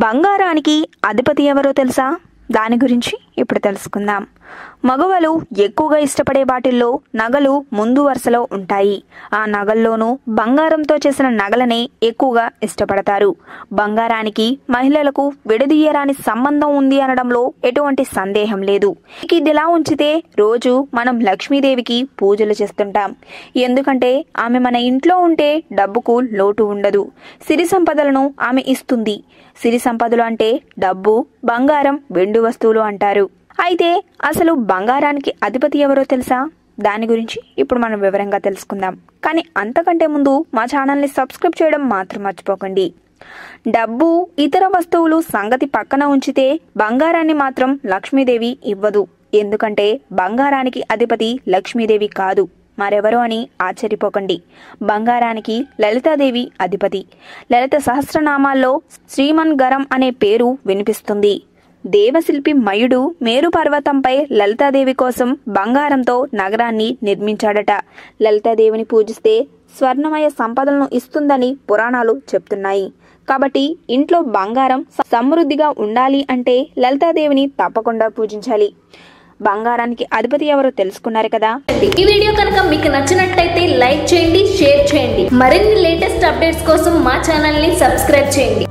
బంగారానికి అధిపతి ఎవరో తెలుసా? దాని గురించి ఇప్పుడు తెలుసుకుందాం. మగవాళ్ళు ఎక్కువగా ఇష్టపడే వాటిల్లో నగలు ముందు వరుసలో ఉంటాయి. ఆ నగల్లోనూ బంగారంతో చేసిన నగలనే ఎక్కువగా ఇష్టపడతారు. బంగారానికి మహిళలకు విడదీయరాని సంబంధం ఉంది అనడంలో ఎటువంటి సందేహం లేదు. ఇదిలా ఉంచితే రోజు మనం లక్ష్మీదేవికి పూజలు చేస్తుంటాం. ఎందుకంటే ఆమె మన ఇంట్లో ఉంటే డబ్బుకు లోటు ఉండదు. సిరి సంపదలను ఆమె ఇస్తుంది. సిరి సంపదలు అంటే డబ్బు, బంగారం, వెండి వస్తువులు అంటారు. అయితే అసలు బంగారానికి అధిపతి ఎవరో తెలుసా? దాని గురించి ఇప్పుడు మనం వివరంగా తెలుసుకుందాం. కానీ అంతకంటే ముందు మా ఛానల్ని సబ్స్క్రైబ్ చేయడం మాత్రం మర్చిపోకండి. డబ్బు, ఇతర వస్తువులు సంగతి పక్కన ఉంచితే బంగారాన్ని మాత్రం లక్ష్మీదేవి ఇవ్వదు. ఎందుకంటే బంగారానికి అధిపతి లక్ష్మీదేవి కాదు, మరెవరో అని ఆశ్చర్యపోకండి. బంగారానికి లలితాదేవి అధిపతి. లలిత సహస్రనామాల్లో శ్రీమన్గరం అనే పేరు వినిపిస్తుంది. దేవశిల్పి మయుడు మేరు పర్వతంపై లలితాదేవి కోసం బంగారంతో నగరాన్ని నిర్మించాడట. లలితాదేవిని పూజిస్తే స్వర్ణమయ సంపదలను ఇస్తుందని పురాణాలు చెప్తున్నాయి. కాబట్టి ఇంట్లో బంగారం సమృద్ధిగా ఉండాలి అంటే లలితాదేవిని తప్పకుండా పూజించాలి. బంగారానికి అధిపతి ఎవరో తెలుసుకున్నారు కదా. ఈ వీడియో కనుక మీకు నచ్చినట్టయితే లైక్ చేయండి, షేర్ చేయండి. మరిన్ని లేటెస్ట్ అప్డేట్స్ కోసం మా ఛానల్ ని సబ్స్క్రైబ్ చేయండి.